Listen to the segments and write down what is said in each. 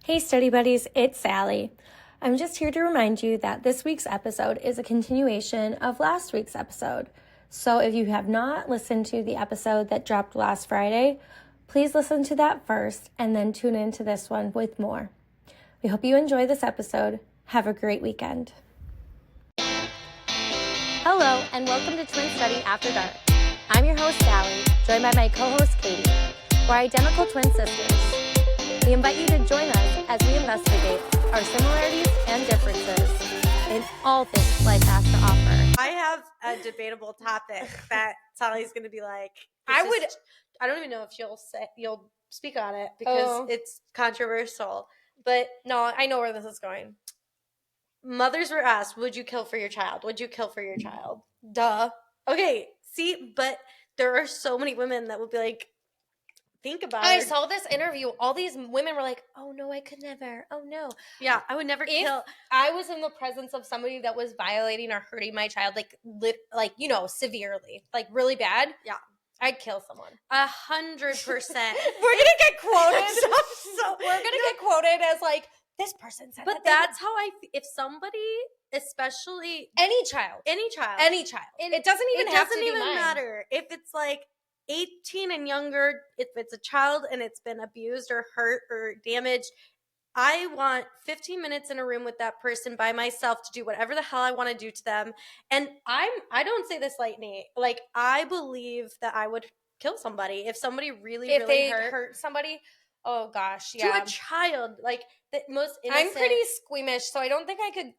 Hey study buddies, it's Sally. I'm just here to remind you that this week's episode is a continuation of last week's episode. So if you have not listened to the episode that dropped last Friday, please listen to that first and then tune into this one with more. We hope you enjoy this episode. Have a great weekend. Hello and welcome to Twin Study After Dark. I'm your host Sally, joined by my co-host Katie. We're identical twin sisters. We invite you to join us as we investigate our similarities and differences in all things life has to offer. I have a debatable topic that Sally's going to be like, I don't even know if you'll speak on it because it's controversial. But No, I know where this is going. Mothers were asked, would you kill for your child? Would you kill for your child? Duh. Okay, see, but there are so many women that would be like, think about it. I saw this interview. All these women were like, oh no, I could never. Oh no. Yeah, I would never kill. I was in the presence of somebody that was violating or hurting my child, severely, like really bad. Yeah. I'd kill someone. 100%. We're gonna get quoted. We're gonna get quoted as like, this person said but that's how if somebody, especially any child, and it doesn't even have to be mine. Matter if it's like 18 and younger, if it's a child and it's been abused or hurt or damaged, I want 15 minutes in a room with that person by myself to do whatever the hell I want to do to them. And I don't say this lightly. Like, I believe that I would kill somebody if somebody really hurt somebody. Oh gosh, yeah. To a child, like the most innocent. I'm pretty squeamish, so I don't think I could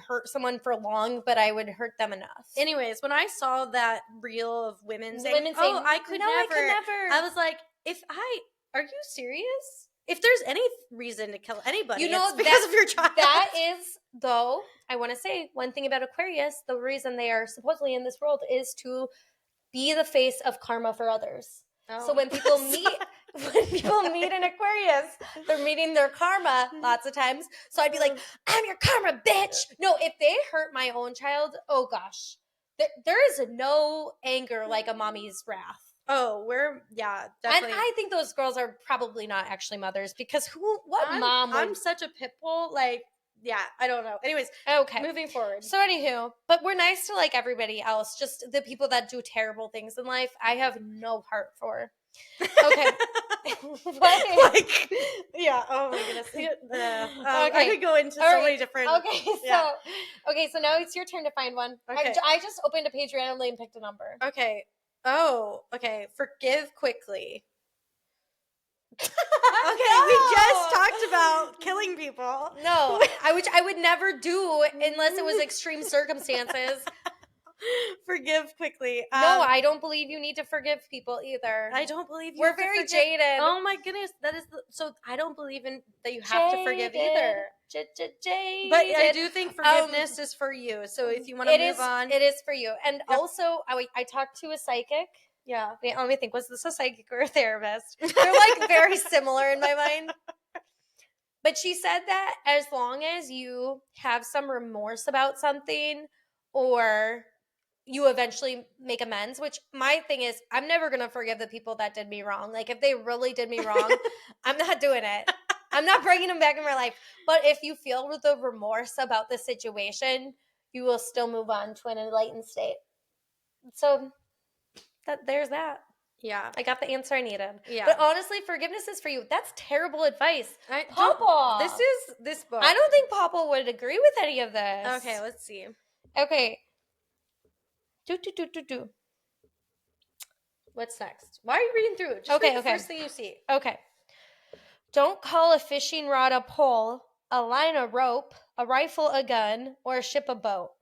hurt someone for long, but I would hurt them enough. Anyways, when I saw that reel of women saying, I could never, I was like, are you serious? If there's any reason to kill anybody, it's because of your child. That is, though, I want to say one thing about Aquarius, the reason they are supposedly in this world is to be the face of karma for others. Oh. So when people meet in Aquarius, they're meeting their karma lots of times. So I'd be like, I'm your karma, bitch. No, if they hurt my own child, oh gosh. There is no anger like a mommy's wrath. Oh, definitely. And I think those girls are probably not actually mothers because I'm such a pit bull. Like, yeah, I don't know. Anyways, okay. Moving forward. So anywho, but we're nice to like everybody else. Just the people that do terrible things in life, I have no heart for. Okay. Yeah. Oh my goodness. Okay. I could go into so many different. Okay. So now it's your turn to find one. Okay. I just opened a page randomly and picked a number. Okay. Oh, okay. Forgive quickly. Okay, No. we just talked about killing people. No, which I would never do unless it was extreme circumstances. Forgive quickly. No, I don't believe you need to forgive people either. I don't believe you. We're very jaded. Oh my goodness, so I don't believe in that you have to forgive either. Jaded. But I do think forgiveness is for you. So if you want to move on, it is for you. And also, I talked to a psychic. Yeah. Wait, let me think. Was this a psychic or a therapist? They're like very similar in my mind. But she said that as long as you have some remorse about something or you eventually make amends, which my thing is, I'm never going to forgive the people that did me wrong. Like if they really did me wrong, I'm not doing it. I'm not bringing them back in my life. But if you feel the remorse about the situation, you will still move on to an enlightened state. So there's that. Yeah. I got the answer I needed. Yeah. But honestly, forgiveness is for you. That's terrible advice. Papa. This is this book. I don't think Papa would agree with any of this. Okay, let's see. Okay. What's next? Why are you reading through it? Just read the first thing you see. Okay. Don't call a fishing rod a pole, a line a rope, a rifle a gun, or a ship a boat.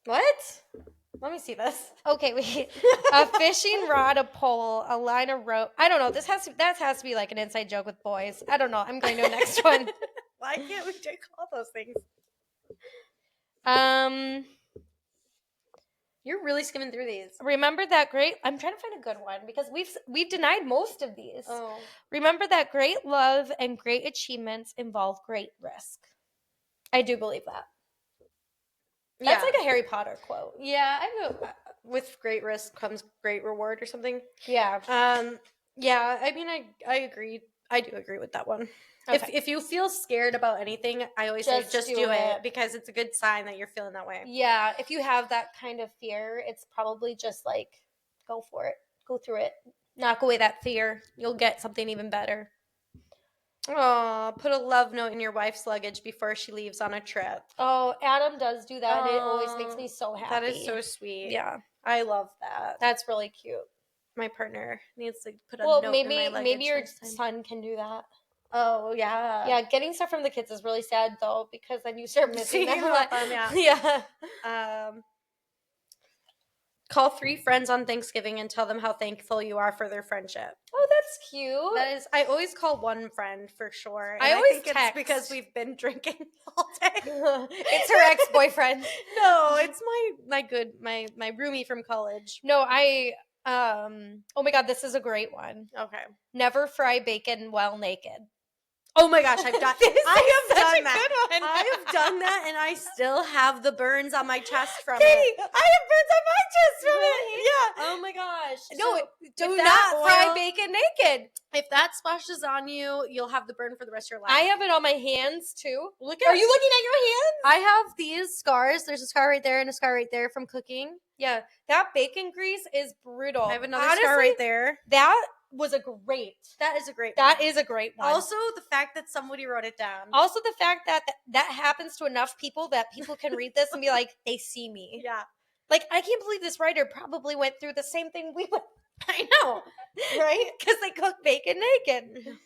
What? Let me see this. Okay, wait. A fishing rod, a pole, a line, a rope. I don't know. That has to be like an inside joke with boys. I don't know. I'm going to the next one. Why can't we just call those things? You're really skimming through these. Remember that great. I'm trying to find a good one because we've denied most of these. Oh. Remember that great love and great achievements involve great risk. I do believe that. That's like a Harry Potter quote. Yeah, I know. With great risk comes great reward or something. Yeah. Yeah, I mean, I agree I do agree with that one. Okay. If you feel scared about anything, I always say just do it because it's a good sign that you're feeling that way. Yeah, if you have that kind of fear, it's probably just like go for it. Go through it. Knock away that fear. You'll get something even better. Oh, put a love note in your wife's luggage before she leaves on a trip. Oh, Adam does do that, and it always makes me so happy. That is so sweet. Yeah, I love that. that's really cute. My partner needs to put a note in my luggage. Maybe your son can do that. Oh, yeah. Yeah, getting stuff from the kids is really sad though, because then you start missing them. Yeah. Call 3 friends on Thanksgiving and tell them how thankful you are for their friendship. Oh, that's cute. That is, I always call one friend for sure. I always think it's because we've been drinking all day. It's her ex-boyfriend. No, it's my roomie from college. No, oh my God, this is a great one. Okay. Never fry bacon while naked. Oh my gosh, I've done. I have done that. Good one. I have done that, and I still have the burns on my chest from Katie, it. I have burns on my chest from Really? it. Yeah. Oh my gosh. No, So, do if not fry oil- bacon naked. If that splashes on you, you'll have the burn for the rest of your life. I have it on my hands too. Are you looking at your hands? I have these scars. There's a scar right there and a scar right there from cooking. Yeah, that bacon grease is brutal. I have another scar right there. That was a great. That is a great That one. is a great one. Also, the fact that somebody wrote it down. Also, the fact that that happens to enough people that people can read this and be like, they see me. Yeah. Like, I can't believe this writer probably went through the same thing we went. I know. Right? Because they cook bacon naked.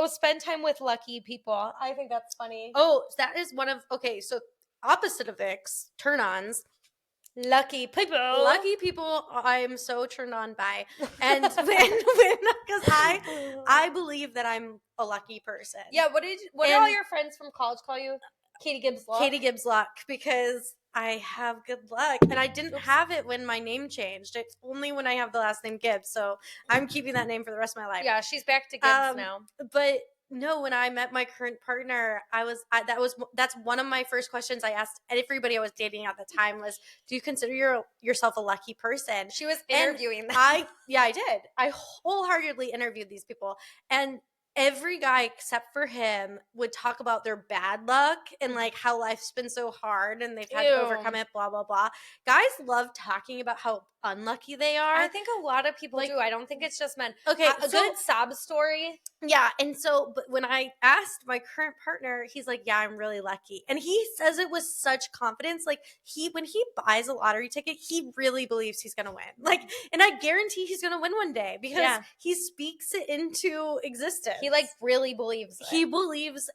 Spend time with lucky people. I think that's funny. Oh, that is one of, okay, so opposite of Icks, turn-ons. Lucky people. Lucky people I'm so turned on by. And because I believe that I'm a lucky person. Yeah, what did all your friends from college call you? Katie Gibbs Luck? Katie Gibbs Luck, because I have good luck. And I didn't have it when my name changed. It's only when I have the last name Gibbs. So I'm keeping that name for the rest of my life. Yeah, she's back to Gibbs now. But no, when I met my current partner, that's one of my first questions I asked everybody I was dating at the time was, do you consider yourself a lucky person? She was interviewing them. I did. I wholeheartedly interviewed these people, and every guy except for him would talk about their bad luck and like how life's been so hard and they've had to overcome it, blah blah blah. Guys love talking about how unlucky they are. I think a lot of people do. I don't think it's just men. Okay, a good sob story. Yeah, and so, but when I asked my current partner, he's like, yeah, I'm really lucky. And he says it with such confidence. Like, when he buys a lottery ticket, he really believes he's going to win. Like, and I guarantee he's going to win one day because he speaks it into existence. He, like, really believes it. He believes,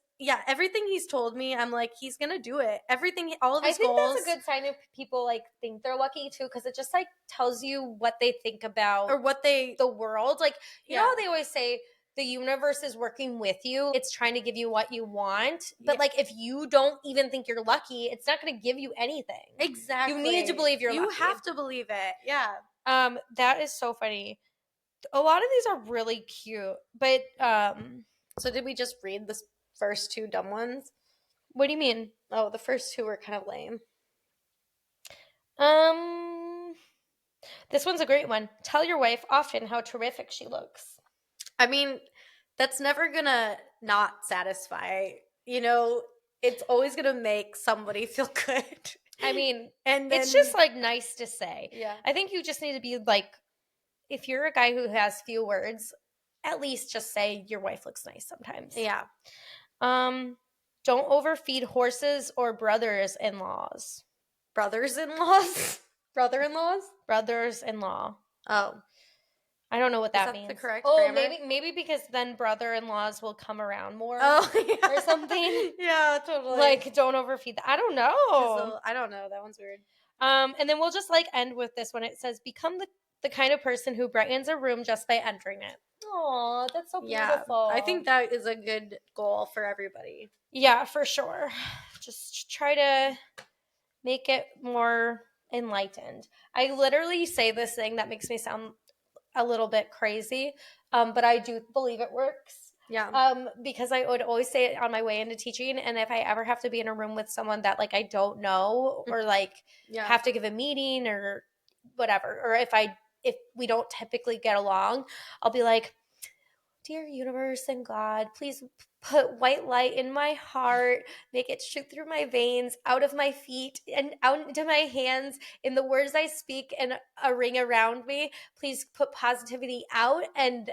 everything he's told me, I'm like, he's going to do it. Everything, all of his goals. I think that's a good sign if people, like, think they're lucky, too, because it just, like, tells you what they think about. Or the world. Like, you know how they always say, the universe is working with you. It's trying to give you what you want. But, like, if you don't even think you're lucky, it's not going to give you anything. Exactly. You need to believe you're lucky. You have to believe it. Yeah. That is so funny. A lot of these are really cute. But, so did we just read the first 2 dumb ones? What do you mean? Oh, the first 2 were kind of lame. This one's a great one. Tell your wife often how terrific she looks. I mean, that's never gonna not satisfy. You know, it's always gonna make somebody feel good. I mean, and then, it's just like nice to say. Yeah. I think you just need to be like, if you're a guy who has few words, at least just say your wife looks nice sometimes. Yeah. Don't overfeed horses or brothers-in-laws. Brothers-in-laws? Brother-in-laws? Brothers-in-law. Oh. I don't know what that means. The correct grammar? maybe because then brother-in-laws will come around more. Oh, yeah. Or something. Yeah, totally. Like, don't overfeed. I don't know. I don't know. That one's weird. And then we'll just like end with this one. It says, become the kind of person who brightens a room just by entering it. Aw, that's so beautiful. I think that is a good goal for everybody. Yeah, for sure. Just try to make it more enlightened. I literally say this thing that makes me sound a little bit crazy, but I do believe it works. Yeah. Because I would always say it on my way into teaching, and if I ever have to be in a room with someone that like I don't know or like have to give a meeting or whatever, or if we don't typically get along, I'll be like, dear universe and God, please put white light in my heart, make it shoot through my veins, out of my feet, and out into my hands, in the words I speak, and a ring around me. Please put positivity out and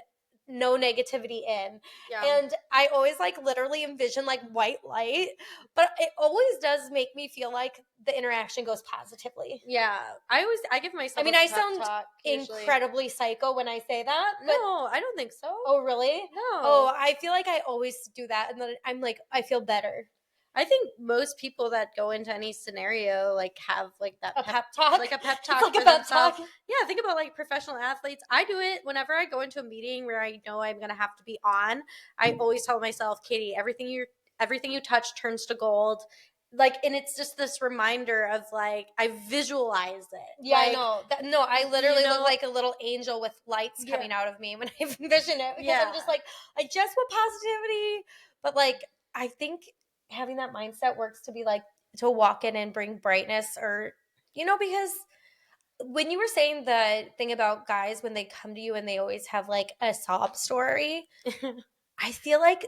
no negativity in. Yeah. And I always like literally envision like white light, but it always does make me feel like the interaction goes positively. Yeah. I give myself I mean, a I pep sound talk usually. incredibly psycho when I say that, but No, I don't think so. oh, really? No. Oh, I feel like I always do that, and then I'm like, I feel better. I think most people that go into any scenario like have like that A pep talk? like a pep It's talk like a for pep themselves. talk. Yeah, think about like professional athletes. I do it whenever I go into a meeting where I know I'm gonna have to be on. I always tell myself, Katie, everything you touch turns to gold. Like, and it's just this reminder of like I visualize it. Yeah, like, I know. No, I literally you look know- like a little angel with lights Yeah. coming out of me when I envision it, because I'm Yeah. just like, I just want positivity. But like, I think having that mindset works to be like, to walk in and bring brightness, or, because when you were saying the thing about guys when they come to you and they always have like a sob story, I feel like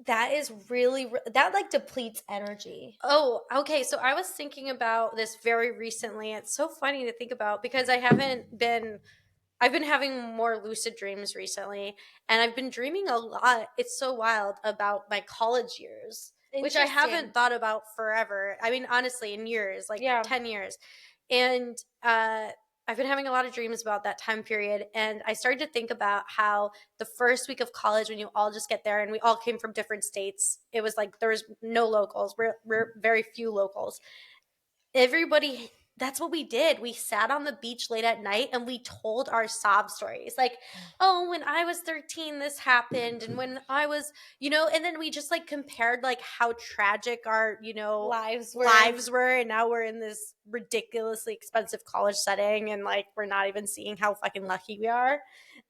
that is really that like depletes energy. Oh, okay. So I was thinking about this very recently. It's so funny to think about because I've been having more lucid dreams recently, and I've been dreaming a lot. It's so wild about my college years, which I haven't thought about forever. I mean, honestly, in years, like 10 years. And I've been having a lot of dreams about that time period. And I started to think about how the first week of college, when you all just get there, and we all came from different states, it was like there was no locals. We're very few locals. Everybody, that's what we did. We sat on the beach late at night and we told our sob stories. Like, oh, when I was 13, this happened. And when I was, and then we just like compared like how tragic our, lives were. And now we're in this ridiculously expensive college setting. And like, we're not even seeing how fucking lucky we are.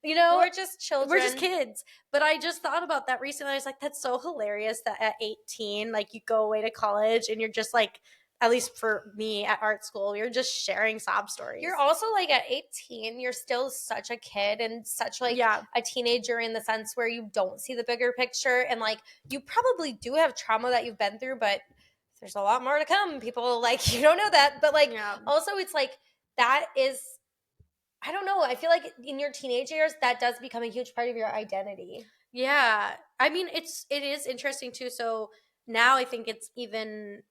We're just children. We're just kids. But I just thought about that recently. I was like, that's so hilarious that at 18, like you go away to college and you're just like, at least for me at art school, you're just sharing sob stories. You're also like at 18, you're still such a kid and such like a teenager in the sense where you don't see the bigger picture. And like, you probably do have trauma that you've been through, but there's a lot more to come. People like, you don't know that. But like, also it's like, that is, I don't know. I feel like in your teenage years, that does become a huge part of your identity. Yeah. I mean, it is interesting too. So now I think it's even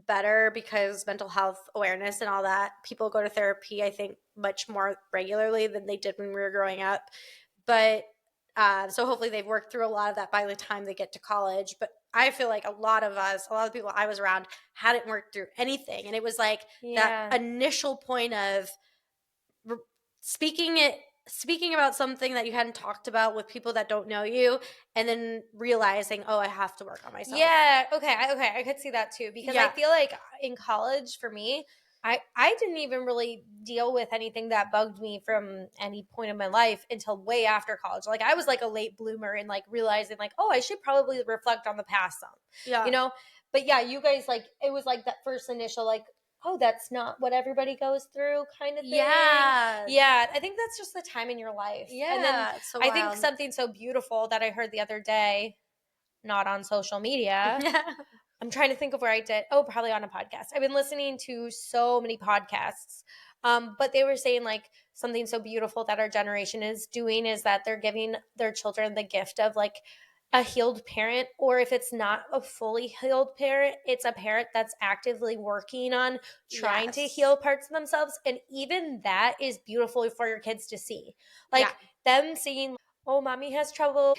better because mental health awareness and all that. People go to therapy, I think, much more regularly than they did when we were growing up. But so hopefully they've worked through a lot of that by the time they get to college. But I feel like a lot of the people I was around hadn't worked through anything. And it was like that initial point of speaking about something that you hadn't talked about with people that don't know you, and then realizing, oh, I have to work on myself. Yeah, okay, I could see that too, because I feel like in college for me, I didn't even really deal with anything that bugged me from any point of my life until way after college. Like I was like a late bloomer in like realizing like, oh, I should probably reflect on the past some. Yeah. But yeah, you guys like, it was like that first initial like, oh, that's not what everybody goes through kind of thing. Yeah, I think that's just the time in your life. Yeah, and then so I think something so beautiful that I heard the other day, not on social media. I'm trying to think of where I did. Oh, probably on a podcast. I've been listening to so many podcasts. But they were saying like something so beautiful that our generation is doing is that they're giving their children the gift of like a healed parent, or if it's not a fully healed parent, it's a parent that's actively working on trying to heal parts of themselves. And even that is beautiful for your kids to see. Like them seeing, oh, mommy has trouble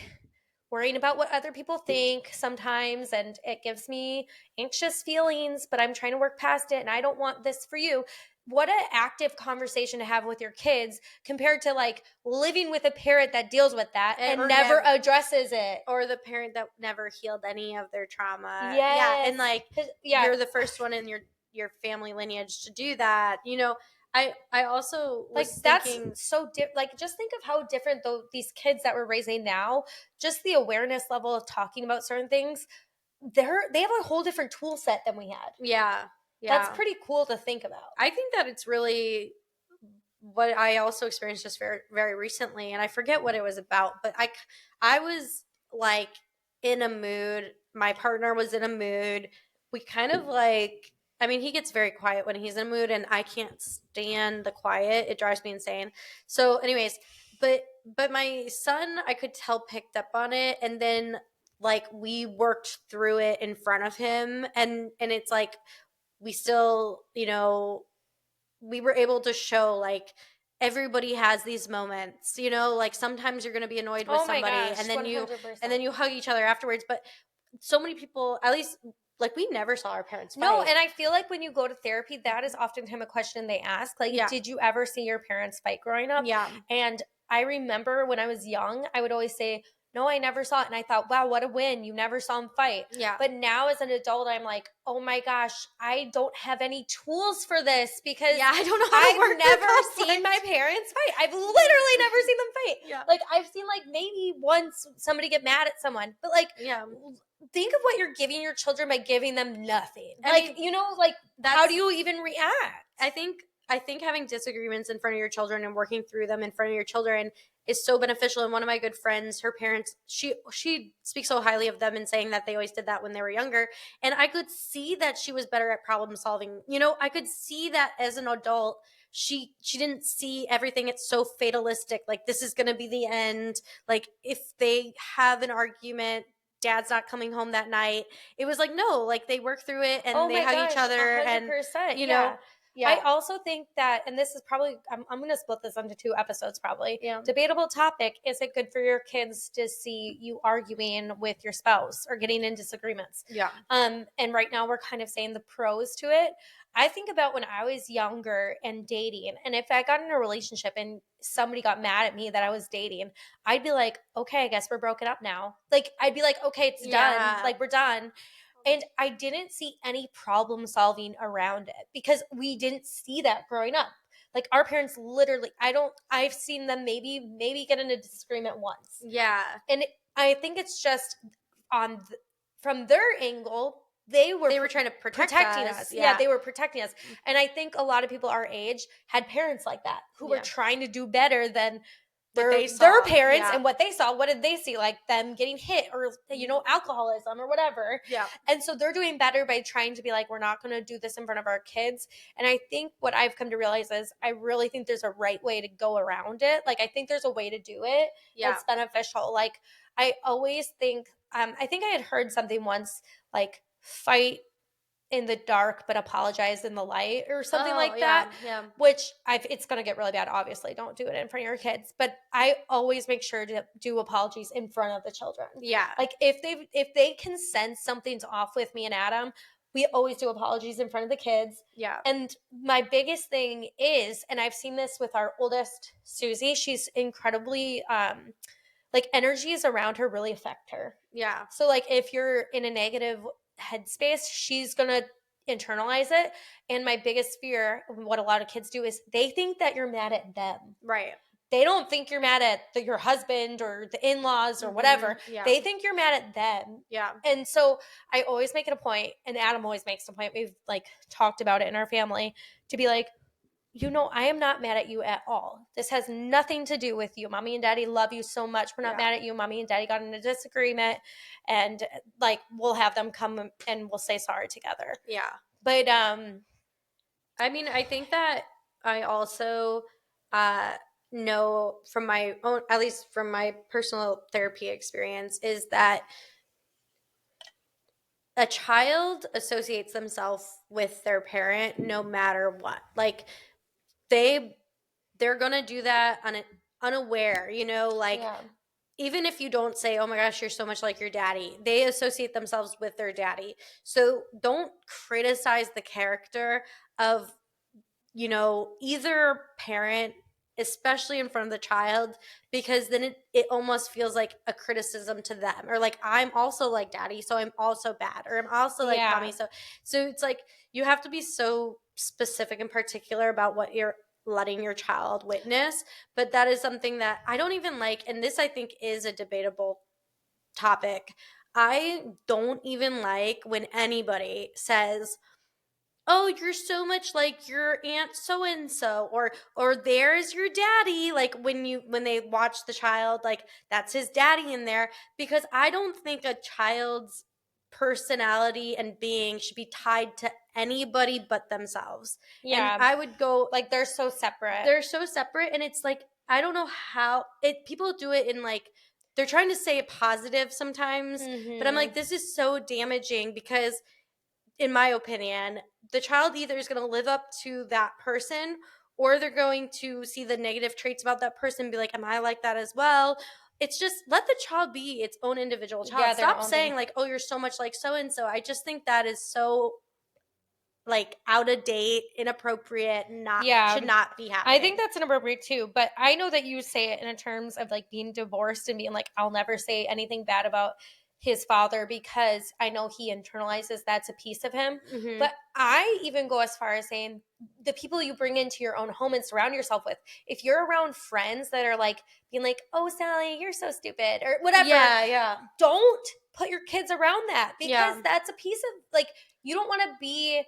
worrying about what other people think sometimes, and it gives me anxious feelings, but I'm trying to work past it and I don't want this for you. What an active conversation to have with your kids compared to like living with a parent that deals with that and never addresses it. Or the parent that never healed any of their trauma. Yes. Yeah. And like, you're the first one in your family lineage to do that. I also was like thinking, that's so like just think of how different these kids that we're raising now, just the awareness level of talking about certain things, they have a whole different tool set than we had. Yeah. That's pretty cool to think about. I think that it's really what I also experienced just very, very recently, and I forget what it was about, but I was like in a mood. My partner was in a mood. We kind of like, I mean, he gets very quiet when he's in a mood, and I can't stand the quiet. It drives me insane. So, anyways, but my son, I could tell, picked up on it, and then like we worked through it in front of him, and it's like we still, we were able to show like everybody has these moments, like sometimes you're going to be annoyed with Oh my somebody gosh, and then you 100%. hug each other afterwards, but so many people, at least like we never saw our parents fight. No, and I feel like when you go to therapy, that is oftentimes a question they ask. Like, Yeah. did you ever see your parents fight growing up? Yeah. And I remember when I was young, I would always say, no, I never saw it. And I thought, wow, what a win. You never saw them fight. Yeah. But now as an adult, I'm like, oh my gosh, I don't have any tools for this because Yeah, I don't know how to I've work never with seen my conflict. parents fight. I've literally never seen them fight. Yeah. Like, I've seen like maybe once somebody get mad at someone, but like, Yeah. think of what you're giving your children by giving them nothing. I Like, mean, how do you even react? I think having disagreements in front of your children and working through them in front of your children is so beneficial. And one of my good friends, her parents, she speaks so highly of them and saying that they always did that when they were younger. And I could see that she was better at problem solving. I could see that as an adult, she didn't see everything. It's so fatalistic. Like, this is going to be the end. Like, if they have an argument, dad's not coming home that night. It was like, no, like they work through it and they hug each other 100%, and, yeah. I also think that, and this is probably, I'm going to split this into 2 episodes probably. Yeah. Debatable topic, is it good for your kids to see you arguing with your spouse or getting in disagreements? Yeah. And right now we're kind of saying the pros to it. I think about when I was younger and dating, and if I got in a relationship and somebody got mad at me that I was dating, I'd be like, okay, I guess we're broken up now. Like, I'd be like, okay, it's done. Like, we're done. And I didn't see any problem solving around it because we didn't see that growing up. Like, our parents literally, I've seen them maybe get in a disagreement once. Yeah. And I think it's just from their angle, they were trying to protecting us. Yeah, they were protecting us. And I think a lot of people our age had parents like that who were trying to do better than their parents and what they saw. What did they see? Like them getting hit or, alcoholism or whatever. Yeah. And so they're doing better by trying to be like, we're not going to do this in front of our kids. And I think what I've come to realize is I really think there's a right way to go around it. Like, I think there's a way to do it that's beneficial. Like, I always think, I think I had heard something once, like, fight in the dark but apologize in the light or something like that. Yeah. Which it's going to get really bad, obviously. Don't do it in front of your kids. But I always make sure to do apologies in front of the children. Yeah. Like, if they can sense something's off with me and Adam, we always do apologies in front of the kids. Yeah. And my biggest thing is, and I've seen this with our oldest, Susie, she's incredibly like, energies around her really affect her. Yeah. So, like, if you're in a negative headspace, she's going to internalize it. And my biggest fear, what a lot of kids do, is they think that you're mad at them. Right. They don't think you're mad at your husband or the in-laws or whatever. Yeah. They think you're mad at them. Yeah. And so I always make it a point, and Adam always makes a point, we've like talked about it in our family, to be like, I am not mad at you at all. This has nothing to do with you. Mommy and Daddy love you so much. We're not mad at you. Mommy and Daddy got in a disagreement, and like, we'll have them come and we'll say sorry together. Yeah. But I mean, I think that I also know from my own, at least from my personal therapy experience, is that a child associates themselves with their parent no matter what. Like, they're gonna do that unaware, even if you don't say, oh my gosh, you're so much like your daddy, they associate themselves with their daddy. So don't criticize the character of, either parent, especially in front of the child, because then it almost feels like a criticism to them, or like, I'm also like daddy, so I'm also bad, or I'm also like mommy. So it's like, you have to be so specific and particular about what you're letting your child witness. But that is something that I don't even like, and this I think is a debatable topic. I don't even like when anybody says, oh, you're so much like your aunt so and so, or there's your daddy. Like when they watch the child, like that's his daddy in there. Because I don't think a child's personality and being should be tied to anybody but themselves. And I would go like they're so separate. And it's like I don't know how people do it in like they're trying to say positive sometimes, but I'm like, this is so damaging because in my opinion, the child either is going to live up to that person or they're going to see the negative traits about that person and be like, am I like that as well? It's just let the child be its own individual child. Yeah, Stop saying like, oh, you're so much like so and so. I just think that is so like out of date, inappropriate, should not be happening. I think that's inappropriate too, but I know that you say it in terms of like being divorced and being like, I'll never say anything bad about his father because I know he internalizes that's a piece of him. Mhm. But I even go as far as saying the people you bring into your own home and surround yourself with, if you're around friends that are like being like, oh, Sally, you're so stupid or whatever. Yeah. Don't put your kids around that because Yeah. that's a piece of like, you don't want to be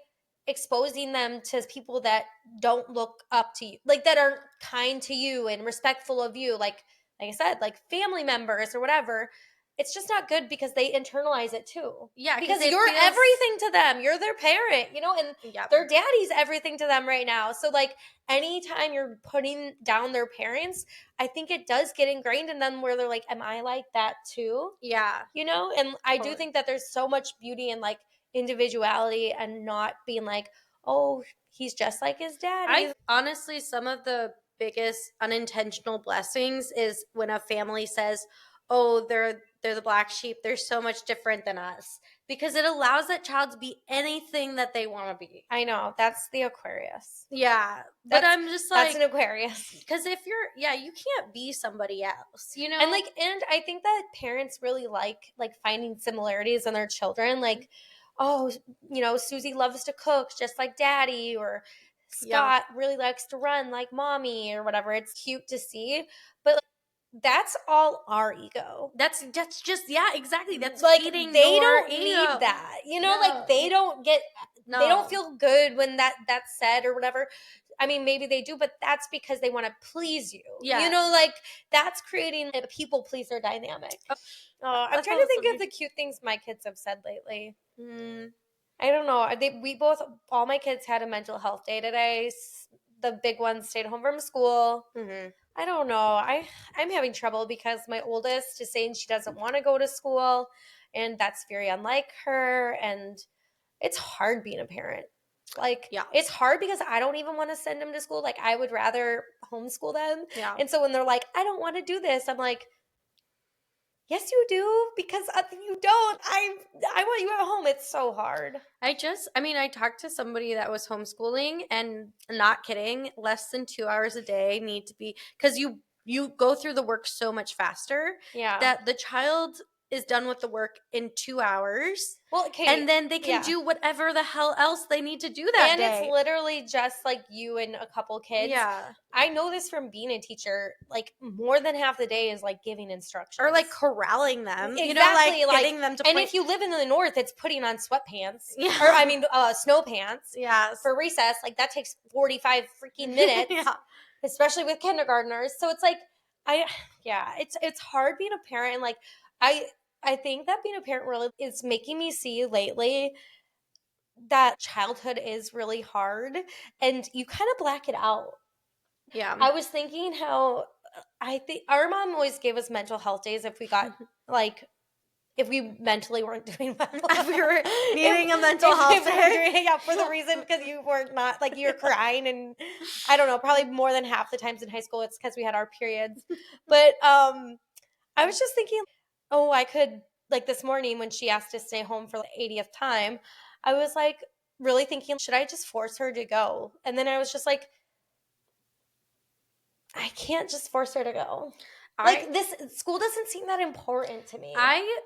exposing them to people that don't look up to you, like that aren't kind to you and respectful of you, like I said, like family members or whatever. It's just not good because they internalize it too. Yeah, because you're everything to them. You're their parent, you know, and their daddy's everything to them right now. So like anytime you're putting down their parents, I think it does get ingrained in them where they're like, am I like that too? Yeah. You know, and I do think that there's so much beauty in like individuality and not being like, oh, he's just like his daddy. Honestly, some of the biggest unintentional blessings is when a family says, oh, they're the black sheep, they're so much different than us, because it allows that child to be anything that they want to be. I know, that's the Aquarius. Yeah, but I'm just like, that's an Aquarius. Because if you're, you can't be somebody else, you know. And like, and I think that parents really like finding similarities in their children, like, oh, you know, Susie loves to cook just like daddy, or Scott really likes to run like mommy, or whatever. It's cute to see, but like, that's all our ego. That's just exactly. That's like feeding they your don't ego. need that, you know. Like they don't get, they don't feel good when that's said or whatever. I mean, maybe they do, but that's because they want to please you. Yeah. You know, like that's creating a people pleaser dynamic. I'm trying to think of the cute things my kids have said lately. I don't know. All my kids had a mental health day today. The big one stayed home from school. I don't know. I'm having trouble because my oldest is saying she doesn't want to go to school, and that's very unlike her. And it's hard being a parent. Like, it's hard because I don't even want to send them to school. Like, I would rather homeschool them. Yeah. And so when they're like, I don't want to do this, I'm like, yes, you do, because you don't. I want you at home. It's so hard. I talked to somebody that was homeschooling, and not kidding, less than 2 hours a day need to be, because you go through the work so much faster that the child is done with the work in 2 hours. Well, okay, and then they can do whatever the hell else they need to do that day. And it's literally just like you and a couple kids. Yeah. I know this from being a teacher. Like more than half the day is like giving instructions. Or like corralling them. Exactly. You know, like getting them to And if you live in the north, it's putting on sweatpants. Yeah. Or I mean snow pants. Yeah. For recess. Like that takes 45 freaking minutes. Yeah. Especially with kindergartners. So it's like it's hard being a parent, and like I think that being a parent really is making me see lately that childhood is really hard and you kind of black it out. Yeah. I was thinking how I think our mom always gave us mental health days if we got like, if we mentally weren't doing well. If we were needing a mental health day. Yeah, for the reason because you weren't not like you were crying, and I don't know, probably more than half the times in high school it's because we had our periods. But I was just thinking, oh, I could, like this morning when she asked to stay home for the 80th time, I was like really thinking, should I just force her to go? And then I was just like, I can't just force her to go. Like this school doesn't seem that important to me.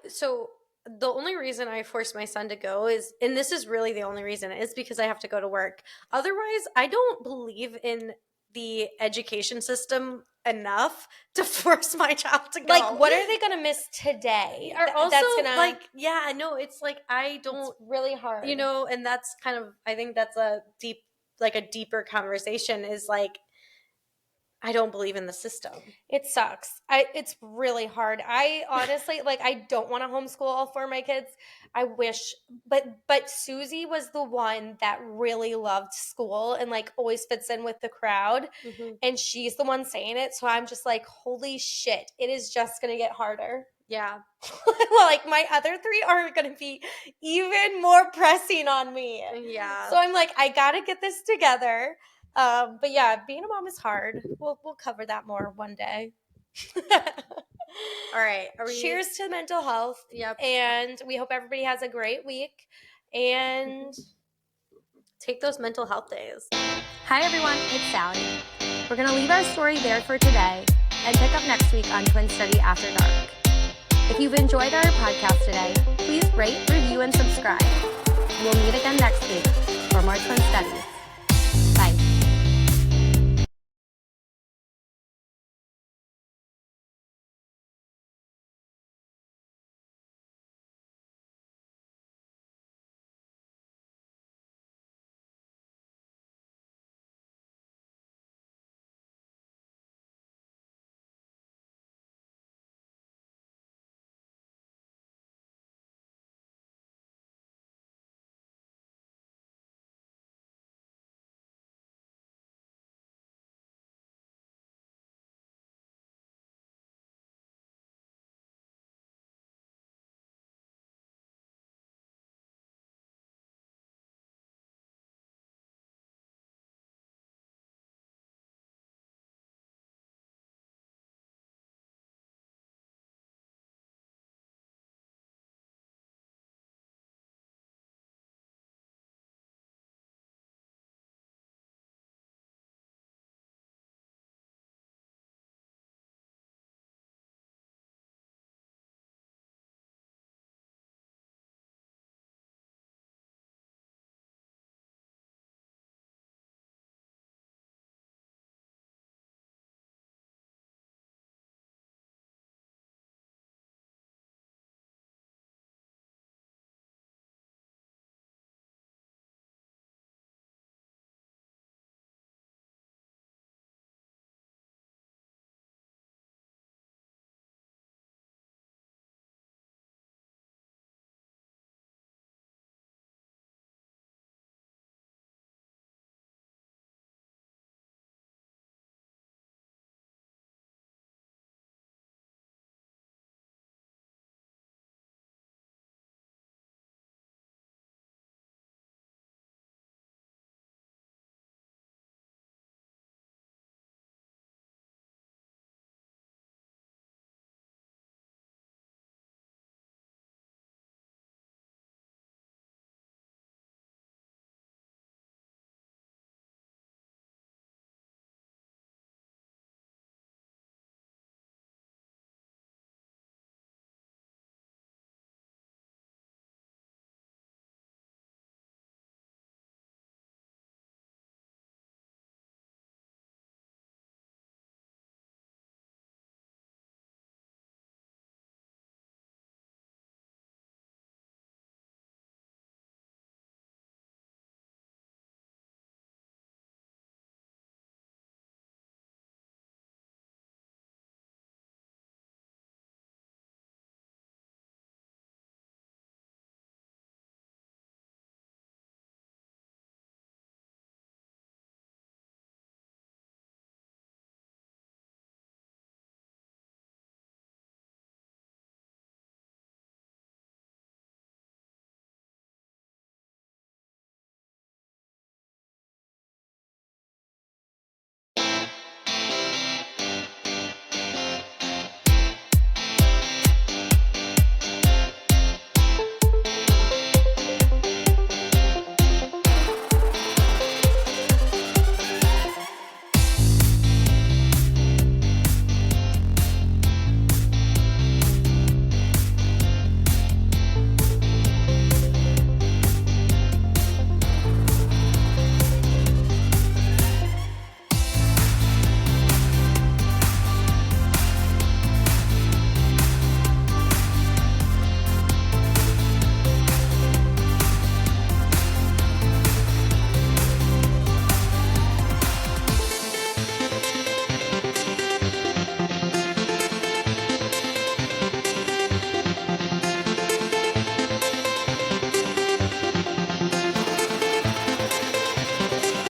So the only reason I force my son to go is, and this is really the only reason, is because I have to go to work. Otherwise, I don't believe in the education system enough to force my child to go. Like, what are they going to miss today? Or also, that's gonna, like, yeah, no, it's like, I don't, it's really hard. you know, and that's kind of, I think that's a deeper conversation is like, I don't believe in the system. It sucks. It's really hard. I honestly, like, I don't want to homeschool all four of my kids. I wish, but Susie was the one that really loved school and like always fits in with the crowd. And she's the one saying it. So I'm just like, holy shit, it is just going to get harder. Yeah. Well, like my other three are going to be even more pressing on me. Yeah. So I'm like, I got to get this together. But yeah, being a mom is hard. We'll cover that more one day. All right. Cheers to mental health. Yep. And we hope everybody has a great week. And take those mental health days. Hi everyone, it's Sallie. We're going to leave our story there for today and pick up next week on Twin Study After Dark. If you've enjoyed our podcast today, please rate, review, and subscribe. We'll meet again next week for more Twin Studies.